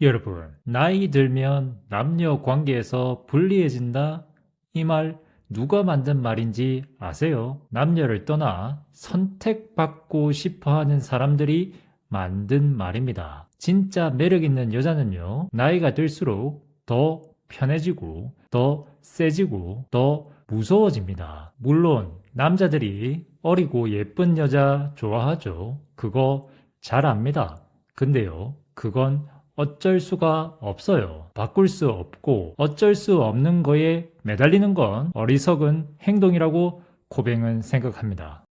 여러분, 나이 들면 남녀 관계에서 불리해진다? 이 말 누가 만든 말인지 아세요? 남녀를 떠나 선택받고 싶어 하는 사람들이 만든 말입니다. 진짜 매력 있는 여자는요, 나이가 들수록 더 편해지고, 더 세지고, 더 무서워집니다. 물론, 남자들이 어리고 예쁜 여자 좋아하죠. 그거 잘 압니다. 근데요, 그건 어쩔 수가 없어요. 바꿀 수 없고 어쩔 수 없는 거에 매달리는 건 어리석은 행동이라고 코뱅은 생각합니다.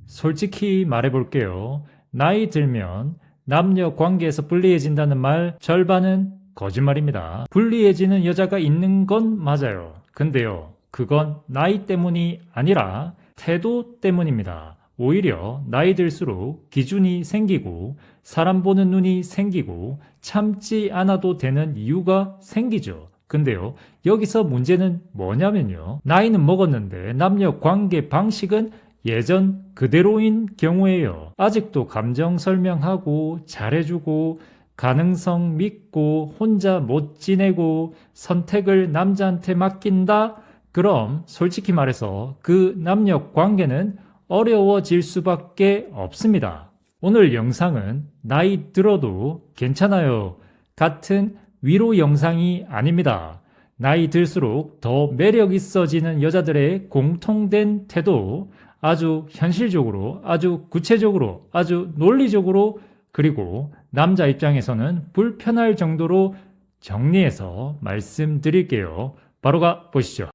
솔직히 말해볼게요. 나이 들면 남녀 관계에서 불리해진다는 말 절반은 거짓말입니다. 불리해지는 여자가 있는 건 맞아요. 근데요, 그건 나이 때문이 아니라 태도 때문입니다. 오히려 나이 들수록 기준이 생기고 사람 보는 눈이 생기고 참지 않아도 되는 이유가 생기죠. 근데요, 여기서 문제는 뭐냐면요. 나이는 먹었는데 남녀 관계 방식은 예전 그대로인 경우에요. 아직도 감정 설명하고 잘해주고 가능성 믿고 혼자 못 지내고 선택을 남자한테 맡긴다? 그럼 솔직히 말해서 그 남녀 관계는 어려워질 수밖에 없습니다. 오늘 영상은 나이 들어도 괜찮아요 같은 위로 영상이 아닙니다. 나이 들수록 더 매력 있어지는 여자들의 공통된 태도, 아주 현실적으로, 아주 구체적으로, 아주 논리적으로, 그리고 남자 입장에서는 불편할 정도로 정리해서 말씀드릴게요. 바로 가 보시죠.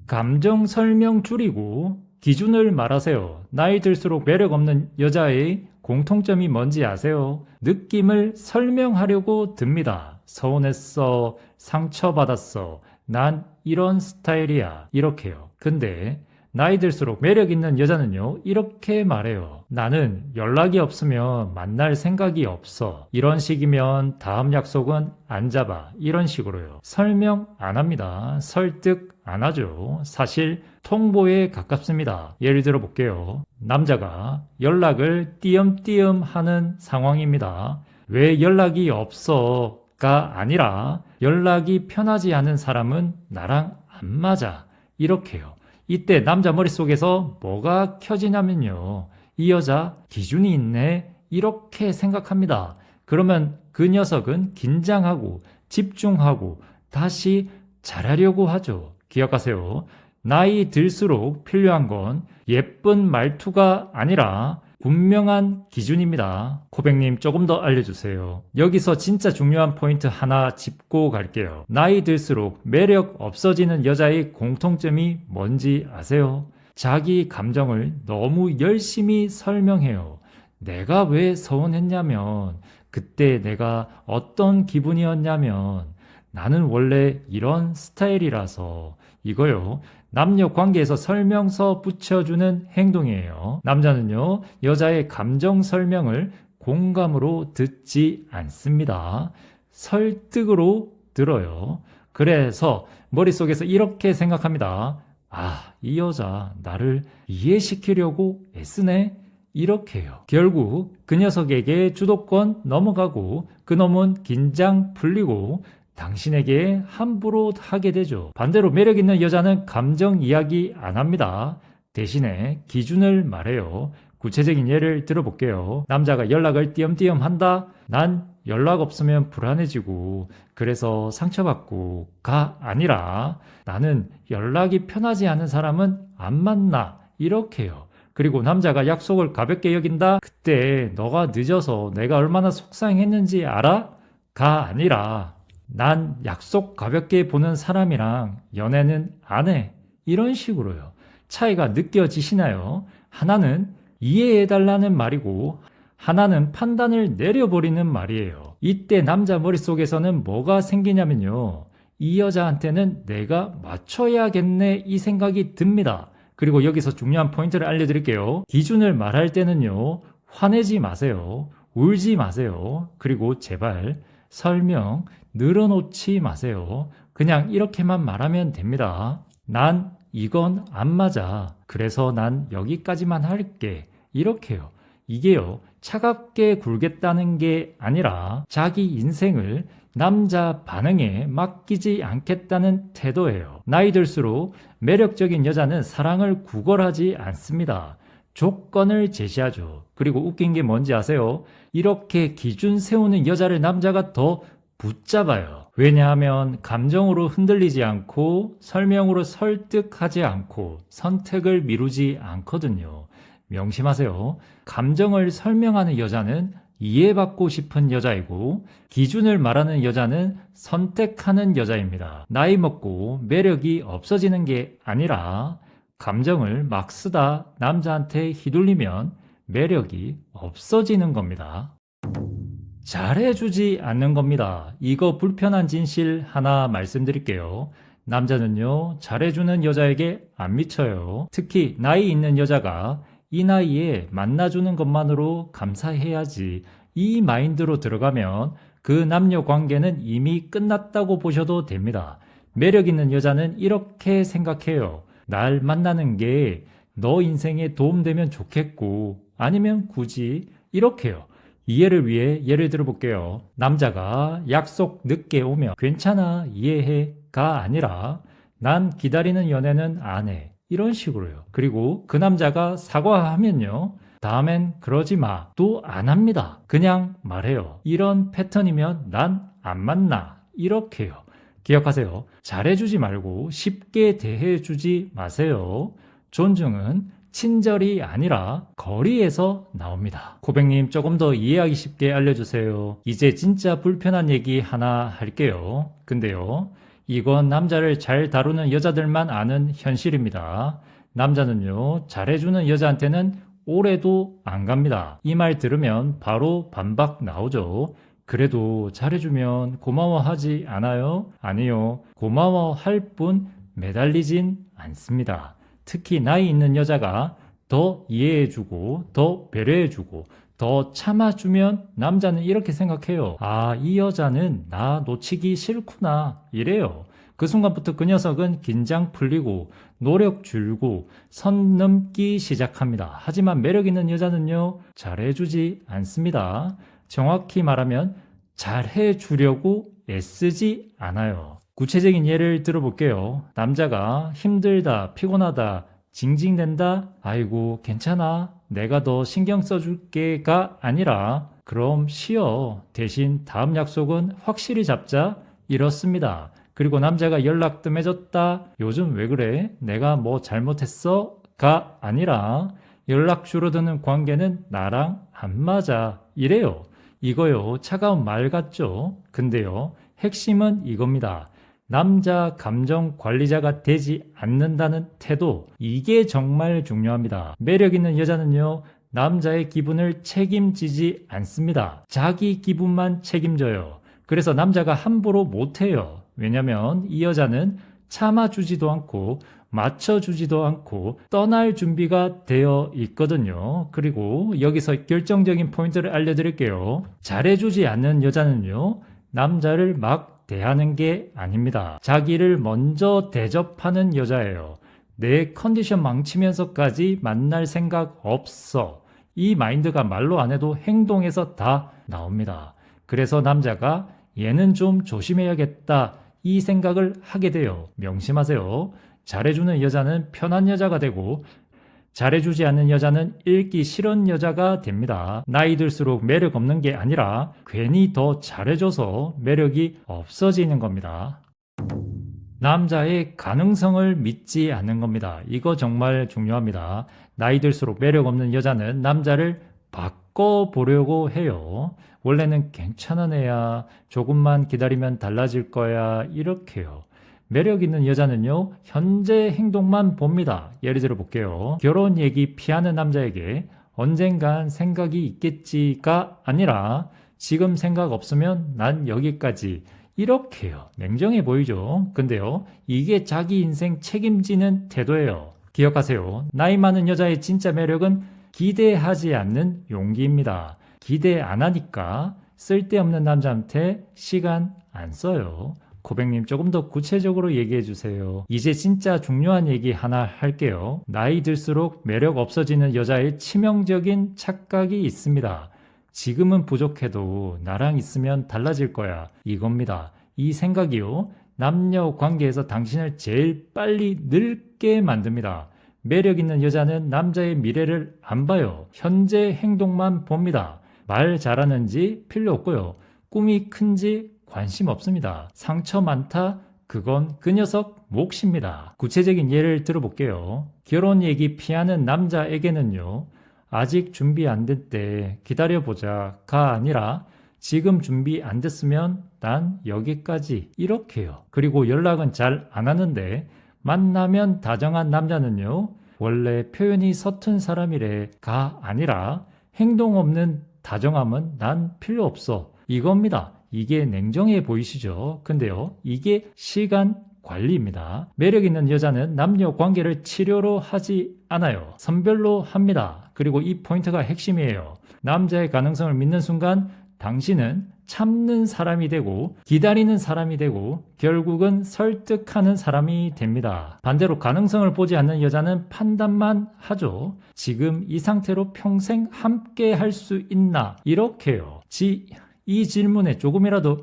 감정 설명 줄이고 기준을 말하세요. 나이 들수록 매력 없는 여자의 공통점이 뭔지 아세요? 느낌을 설명하려고 듭니다. 서운했어, 상처받았어, 난 이런 스타일이야, 이렇게요. 근데 나이 들수록 매력 있는 여자는요, 이렇게 말해요. 나는 연락이 없으면 만날 생각이 없어. 이런 식이면 다음 약속은 안 잡아. 이런 식으로요. 설명 안 합니다. 설득 안 하죠. 사실 통보에 가깝습니다. 예를 들어 볼게요. 남자가 연락을 띄엄띄엄 하는 상황입니다. 왜 연락이 없어가 아니라 연락이 편하지 않은 사람은 나랑 안 맞아. 이렇게요. 이때 남자 머릿속에서 뭐가 켜지냐면요. 이 여자 기준이 있네. 이렇게 생각합니다. 그러면 그 녀석은 긴장하고 집중하고 다시 잘하려고 하죠. 기억하세요. 나이 들수록 필요한 건 예쁜 말투가 아니라 분명한 기준입니다. 코백님 조금 더 알려주세요. 여기서 진짜 중요한 포인트 하나 짚고 갈게요. 나이 들수록 매력 없어지는 여자의 공통점이 뭔지 아세요? 자기 감정을 너무 열심히 설명해요. 내가 왜 서운했냐면, 그때 내가 어떤 기분이었냐면, 나는 원래 이런 스타일이라서, 이거요. 남녀 관계에서 설명서 붙여주는 행동이에요. 남자는요, 여자의 감정 설명을 공감으로 듣지 않습니다. 설득으로 들어요. 그래서 머릿속에서 이렇게 생각합니다. 아, 이 여자 나를 이해시키려고 애쓰네? 이렇게요. 결국 그 녀석에게 주도권 넘어가고 그놈은 긴장 풀리고 당신에게 함부로 하게 되죠. 반대로 매력 있는 여자는 감정 이야기 안 합니다. 대신에 기준을 말해요. 구체적인 예를 들어볼게요. 남자가 연락을 띄엄띄엄 한다? 난 연락 없으면 불안해지고 그래서 상처받고 가 아니라 나는 연락이 편하지 않은 사람은 안 만나. 이렇게요. 그리고 남자가 약속을 가볍게 여긴다? 그때 너가 늦어서 내가 얼마나 속상했는지 알아? 가 아니라 난 약속 가볍게 보는 사람이랑 연애는 안 해. 이런 식으로요. 차이가 느껴지시나요? 하나는 이해해달라는 말이고 하나는 판단을 내려버리는 말이에요. 이때 남자 머릿속에서는 뭐가 생기냐면요. 이 여자한테는 내가 맞춰야겠네 이 생각이 듭니다. 그리고 여기서 중요한 포인트를 알려드릴게요. 기준을 말할 때는요. 화내지 마세요. 울지 마세요. 그리고 제발 설명 늘어놓지 마세요. 그냥 이렇게만 말하면 됩니다. 난 이건 안 맞아. 그래서 난 여기까지만 할게. 이렇게요. 이게요. 차갑게 굴겠다는 게 아니라 자기 인생을 남자 반응에 맡기지 않겠다는 태도예요. 나이 들수록 매력적인 여자는 사랑을 구걸하지 않습니다. 조건을 제시하죠. 그리고 웃긴 게 뭔지 아세요? 이렇게 기준 세우는 여자를 남자가 더 붙잡아요. 왜냐하면 감정으로 흔들리지 않고 설명으로 설득하지 않고 선택을 미루지 않거든요. 명심하세요. 감정을 설명하는 여자는 이해받고 싶은 여자이고 기준을 말하는 여자는 선택하는 여자입니다. 나이 먹고 매력이 없어지는 게 아니라 감정을 막 쓰다 남자한테 휘둘리면 매력이 없어지는 겁니다. 잘해주지 않는 겁니다. 이거 불편한 진실 하나 말씀드릴게요. 남자는요, 잘해주는 여자에게 안 미쳐요. 특히 나이 있는 여자가 이 나이에 만나주는 것만으로 감사해야지 이 마인드로 들어가면 그 남녀 관계는 이미 끝났다고 보셔도 됩니다. 매력 있는 여자는 이렇게 생각해요. 날 만나는 게 너 인생에 도움되면 좋겠고 아니면 굳이 이렇게요. 이해를 위해 예를 들어볼게요. 남자가 약속 늦게 오면 괜찮아 이해해가 아니라 난 기다리는 연애는 안 해. 이런 식으로요. 그리고 그 남자가 사과하면요. 다음엔 그러지 마. 또 안 합니다. 그냥 말해요. 이런 패턴이면 난 안 만나. 이렇게요. 기억하세요. 잘해주지 말고 쉽게 대해주지 마세요. 존중은 친절이 아니라 거리에서 나옵니다. 고백님 조금 더 이해하기 쉽게 알려주세요. 이제 진짜 불편한 얘기 하나 할게요. 근데요. 이건 남자를 잘 다루는 여자들만 아는 현실입니다. 남자는요. 잘해주는 여자한테는 오래도 안 갑니다. 이 말 들으면 바로 반박 나오죠. 그래도 잘해주면 고마워하지 않아요? 아니요. 고마워할 뿐 매달리진 않습니다. 특히 나이 있는 여자가 더 이해해주고 더 배려해주고 더 참아주면 남자는 이렇게 생각해요. 아, 이 여자는 나 놓치기 싫구나 이래요. 그 순간부터 그 녀석은 긴장 풀리고 노력 줄고 선 넘기 시작합니다. 하지만 매력 있는 여자는요, 잘해주지 않습니다. 정확히 말하면 잘해주려고 애쓰지 않아요. 구체적인 예를 들어볼게요. 남자가 힘들다, 피곤하다, 징징댄다, 아이고 괜찮아, 내가 더 신경 써줄게가 아니라 그럼 쉬어, 대신 다음 약속은 확실히 잡자, 이렇습니다. 그리고 남자가 연락 뜸해졌다, 요즘 왜 그래, 내가 뭐 잘못했어? 가 아니라 연락 줄어드는 관계는 나랑 안 맞아, 이래요. 이거요, 차가운 말 같죠? 근데요, 핵심은 이겁니다. 남자 감정 관리자가 되지 않는다는 태도, 이게 정말 중요합니다. 매력 있는 여자는요, 남자의 기분을 책임지지 않습니다. 자기 기분만 책임져요. 그래서 남자가 함부로 못해요. 왜냐면 이 여자는 참아주지도 않고 맞춰주지도 않고 떠날 준비가 되어 있거든요. 그리고 여기서 결정적인 포인트를 알려드릴게요. 잘해주지 않는 여자는요, 남자를 막 대하는 게 아닙니다. 자기를 먼저 대접하는 여자예요. 내 컨디션 망치면서까지 만날 생각 없어. 이 마인드가 말로 안 해도 행동에서 다 나옵니다. 그래서 남자가 얘는 좀 조심해야겠다, 이 생각을 하게 돼요. 명심하세요. 잘해주는 여자는 편한 여자가 되고 잘해주지 않는 여자는 읽기 싫은 여자가 됩니다. 나이 들수록 매력 없는 게 아니라 괜히 더 잘해줘서 매력이 없어지는 겁니다. 남자의 가능성을 믿지 않는 겁니다. 이거 정말 중요합니다. 나이 들수록 매력 없는 여자는 남자를 바꿔보려고 해요. 원래는 괜찮은 애야, 조금만 기다리면 달라질 거야, 이렇게요. 매력 있는 여자는요, 현재 행동만 봅니다. 예를 들어 볼게요. 결혼 얘기 피하는 남자에게 언젠간 생각이 있겠지가 아니라 지금 생각 없으면 난 여기까지, 이렇게요. 냉정해 보이죠? 근데요, 이게 자기 인생 책임지는 태도예요. 기억하세요. 나이 많은 여자의 진짜 매력은 기대하지 않는 용기입니다. 기대 안 하니까 쓸데없는 남자한테 시간 안 써요. 고백님 조금 더 구체적으로 얘기해 주세요. 이제 진짜 중요한 얘기 하나 할게요. 나이 들수록 매력 없어지는 여자의 치명적인 착각이 있습니다. 지금은 부족해도 나랑 있으면 달라질 거야. 이겁니다. 이 생각이요. 남녀 관계에서 당신을 제일 빨리 늙게 만듭니다. 매력 있는 여자는 남자의 미래를 안 봐요. 현재 행동만 봅니다. 말 잘하는지 필요 없고요. 꿈이 큰지 관심 없습니다. 상처 많다? 그건 그 녀석 몫입니다. 구체적인 예를 들어볼게요. 결혼 얘기 피하는 남자에게는요. 아직 준비 안 될 때 기다려보자가 아니라 지금 준비 안 됐으면 난 여기까지 이렇게요. 그리고 연락은 잘 안 하는데 만나면 다정한 남자는요. 원래 표현이 서툰 사람이래가 아니라 행동 없는 다정함은 난 필요 없어. 이겁니다. 이게 냉정해 보이시죠? 근데요. 이게 시간 관리입니다. 매력 있는 여자는 남녀 관계를 치료로 하지 않아요. 선별로 합니다. 그리고 이 포인트가 핵심이에요. 남자의 가능성을 믿는 순간 당신은 참는 사람이 되고 기다리는 사람이 되고 결국은 설득하는 사람이 됩니다. 반대로 가능성을 보지 않는 여자는 판단만 하죠. 지금 이 상태로 평생 함께 할 수 있나? 이렇게요. 이 질문에 조금이라도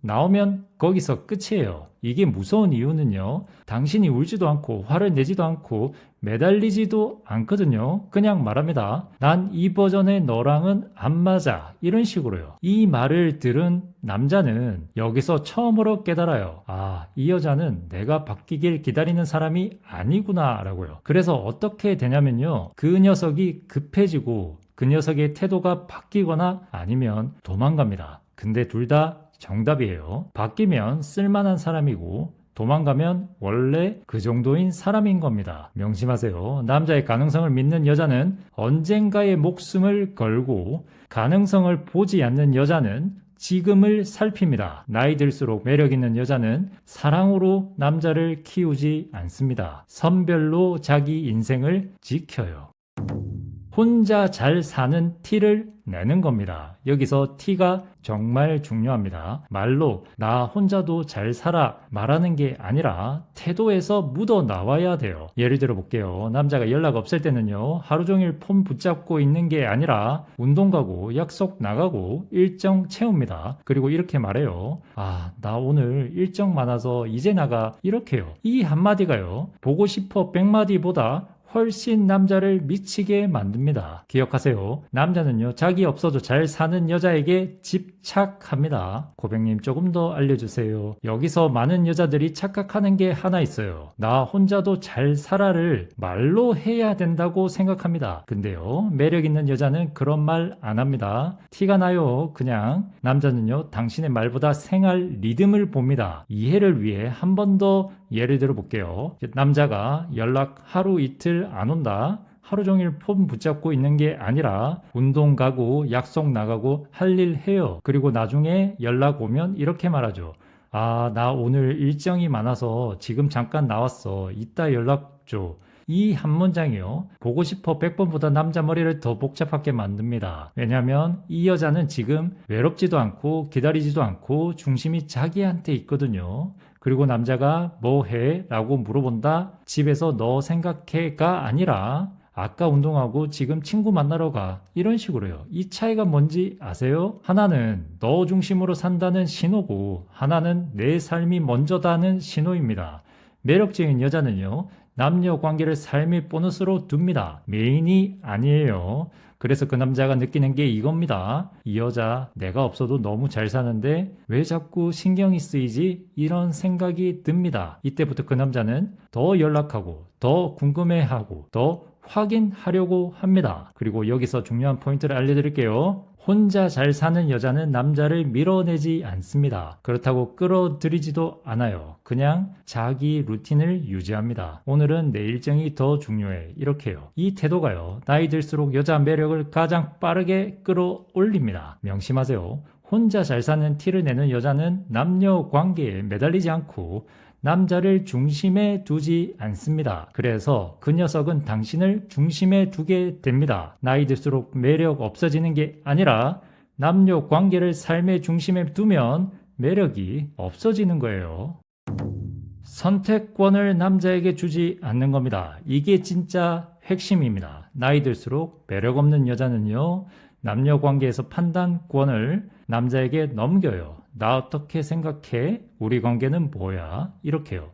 나오면 거기서 끝이에요. 이게 무서운 이유는요. 당신이 울지도 않고 화를 내지도 않고 매달리지도 않거든요. 그냥 말합니다. 난 이 버전의 너랑은 안 맞아. 이런 식으로요. 이 말을 들은 남자는 여기서 처음으로 깨달아요. 아, 이 여자는 내가 바뀌길 기다리는 사람이 아니구나 라고요. 그래서 어떻게 되냐면요. 그 녀석이 급해지고 그 녀석의 태도가 바뀌거나 아니면 도망갑니다. 근데 둘 다 정답이에요. 바뀌면 쓸만한 사람이고 도망가면 원래 그 정도인 사람인 겁니다. 명심하세요. 남자의 가능성을 믿는 여자는 언젠가의 목숨을 걸고 가능성을 보지 않는 여자는 지금을 살핍니다. 나이 들수록 매력 있는 여자는 사랑으로 남자를 키우지 않습니다. 선별로 자기 인생을 지켜요. 혼자 잘 사는 티를 내는 겁니다. 여기서 티가 정말 중요합니다. 말로 나 혼자도 잘 살아 말하는 게 아니라 태도에서 묻어 나와야 돼요. 예를 들어 볼게요. 남자가 연락 없을 때는요. 하루 종일 폰 붙잡고 있는 게 아니라 운동 가고 약속 나가고 일정 채웁니다. 그리고 이렇게 말해요. 아, 나 오늘 일정 많아서 이제 나가. 이렇게요. 이 한마디가요. 보고 싶어 100마디보다 훨씬 남자를 미치게 만듭니다. 기억하세요. 남자는요, 자기 없어도 잘 사는 여자에게 집착합니다. 고백님 조금 더 알려주세요. 여기서 많은 여자들이 착각하는 게 하나 있어요. 나 혼자도 잘 살아를 말로 해야 된다고 생각합니다. 근데요, 매력 있는 여자는 그런 말 안 합니다. 티가 나요. 그냥 남자는요, 당신의 말보다 생활 리듬을 봅니다. 이해를 위해 한 번 더 예를 들어 볼게요. 남자가 연락 하루 이틀 안 온다. 하루 종일 폰 붙잡고 있는 게 아니라 운동 가고 약속 나가고 할 일 해요. 그리고 나중에 연락 오면 이렇게 말하죠. 아, 나 오늘 일정이 많아서 지금 잠깐 나왔어. 이따 연락 줘. 이 한 문장이요. 보고 싶어 100번보다 남자 머리를 더 복잡하게 만듭니다. 왜냐하면 이 여자는 지금 외롭지도 않고 기다리지도 않고 중심이 자기한테 있거든요. 그리고 남자가 뭐 해? 라고 물어본다. 집에서 너 생각해가 아니라 아까 운동하고 지금 친구 만나러 가. 이런 식으로요. 이 차이가 뭔지 아세요? 하나는 너 중심으로 산다는 신호고 하나는 내 삶이 먼저다는 신호입니다. 매력적인 여자는요. 남녀 관계를 삶의 보너스로 둡니다. 메인이 아니에요. 그래서 그 남자가 느끼는 게 이겁니다. 이 여자 내가 없어도 너무 잘 사는데 왜 자꾸 신경이 쓰이지? 이런 생각이 듭니다. 이때부터 그 남자는 더 연락하고 더 궁금해하고 더 확인하려고 합니다. 그리고 여기서 중요한 포인트를 알려드릴게요. 혼자 잘 사는 여자는 남자를 밀어내지 않습니다. 그렇다고 끌어들이지도 않아요. 그냥 자기 루틴을 유지합니다. 오늘은 내 일정이 더 중요해. 이렇게요. 이 태도가요. 나이 들수록 여자 매력을 가장 빠르게 끌어올립니다. 명심하세요. 혼자 잘 사는 티를 내는 여자는 남녀 관계에 매달리지 않고 남자를 중심에 두지 않습니다. 그래서 그 녀석은 당신을 중심에 두게 됩니다. 나이 들수록 매력 없어지는 게 아니라 남녀 관계를 삶의 중심에 두면 매력이 없어지는 거예요. 선택권을 남자에게 주지 않는 겁니다. 이게 진짜 핵심입니다. 나이 들수록 매력 없는 여자는요, 남녀 관계에서 판단권을 남자에게 넘겨요. 나 어떻게 생각해? 우리 관계는 뭐야? 이렇게요.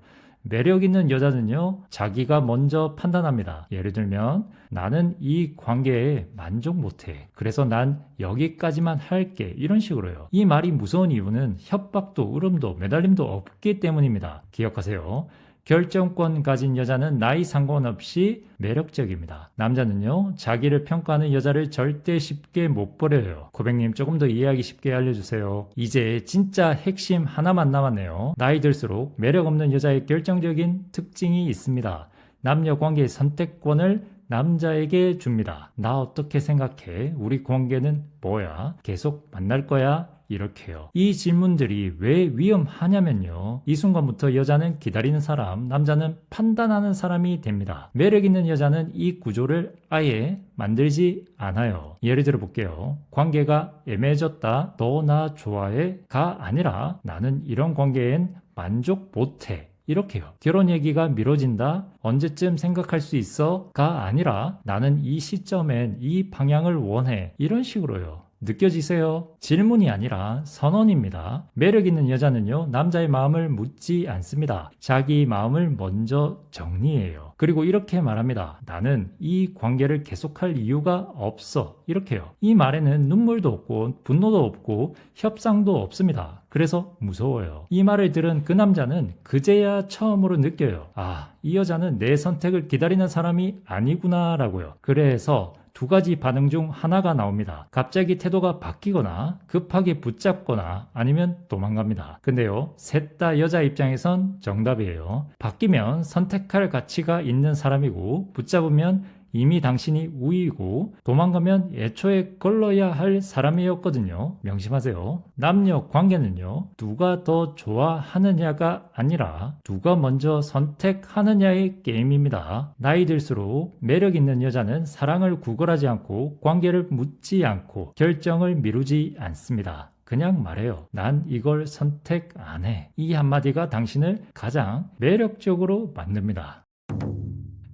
매력 있는 여자는요, 자기가 먼저 판단합니다. 예를 들면, 나는 이 관계에 만족 못해. 그래서 난 여기까지만 할게. 이런 식으로요. 이 말이 무서운 이유는 협박도 울음도 매달림도 없기 때문입니다. 기억하세요. 결정권 가진 여자는 나이 상관없이 매력적입니다. 남자는요, 자기를 평가하는 여자를 절대 쉽게 못 버려요. 고백님, 조금 더 이해하기 쉽게 알려주세요. 이제 진짜 핵심 하나만 남았네요. 나이 들수록 매력 없는 여자의 결정적인 특징이 있습니다. 남녀 관계의 선택권을 남자에게 줍니다. 나 어떻게 생각해? 우리 관계는 뭐야? 계속 만날 거야? 이렇게요. 이 질문들이 왜 위험하냐면요. 이 순간부터 여자는 기다리는 사람, 남자는 판단하는 사람이 됩니다. 매력 있는 여자는 이 구조를 아예 만들지 않아요. 예를 들어 볼게요. 관계가 애매해졌다. 너 나 좋아해?가 아니라 나는 이런 관계엔 만족 못해. 이렇게요. 결혼 얘기가 미뤄진다? 언제쯤 생각할 수 있어? 가 아니라 나는 이 시점엔 이 방향을 원해. 이런 식으로요. 느껴지세요? 질문이 아니라 선언입니다. 매력 있는 여자는요, 남자의 마음을 묻지 않습니다. 자기 마음을 먼저 정리해요. 그리고 이렇게 말합니다. 나는 이 관계를 계속할 이유가 없어. 이렇게요. 이 말에는 눈물도 없고 분노도 없고 협상도 없습니다. 그래서 무서워요. 이 말을 들은 그 남자는 그제야 처음으로 느껴요. 아, 이 여자는 내 선택을 기다리는 사람이 아니구나 라고요. 그래서 두 가지 반응 중 하나가 나옵니다. 갑자기 태도가 바뀌거나 급하게 붙잡거나 아니면 도망갑니다. 근데요, 셋 다 여자 입장에선 정답이에요. 바뀌면 선택할 가치가 있는 사람이고, 붙잡으면 이미 당신이 우위고, 도망가면 애초에 걸러야 할 사람이었거든요. 명심하세요. 남녀 관계는요, 누가 더 좋아하느냐가 아니라 누가 먼저 선택하느냐의 게임입니다. 나이 들수록 매력 있는 여자는 사랑을 구걸하지 않고 관계를 묻지 않고 결정을 미루지 않습니다. 그냥 말해요. 난 이걸 선택 안 해. 이 한마디가 당신을 가장 매력적으로 만듭니다.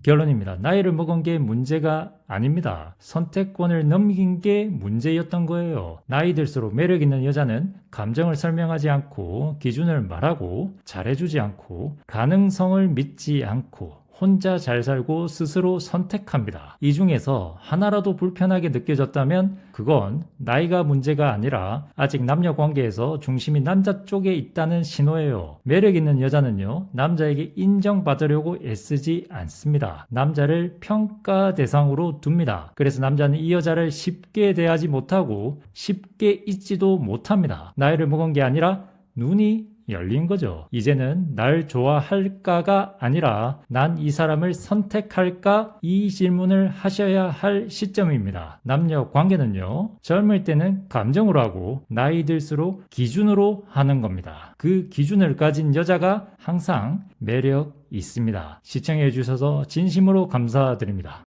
결론입니다. 나이를 먹은 게 문제가 아닙니다. 선택권을 넘긴 게 문제였던 거예요. 나이 들수록 매력 있는 여자는 감정을 설명하지 않고, 기준을 말하고, 잘해주지 않고, 가능성을 믿지 않고, 혼자 잘 살고 스스로 선택합니다. 이 중에서 하나라도 불편하게 느껴졌다면 그건 나이가 문제가 아니라 아직 남녀 관계에서 중심이 남자 쪽에 있다는 신호예요. 매력 있는 여자는요, 남자에게 인정받으려고 애쓰지 않습니다. 남자를 평가 대상으로 둡니다. 그래서 남자는 이 여자를 쉽게 대하지 못하고 쉽게 잊지도 못합니다. 나이를 먹은 게 아니라 눈이 열린 거죠. 이제는 날 좋아할까가 아니라 난 이 사람을 선택할까? 이 질문을 하셔야 할 시점입니다. 남녀 관계는요, 젊을 때는 감정으로 하고 나이 들수록 기준으로 하는 겁니다. 그 기준을 가진 여자가 항상 매력 있습니다. 시청해 주셔서 진심으로 감사드립니다.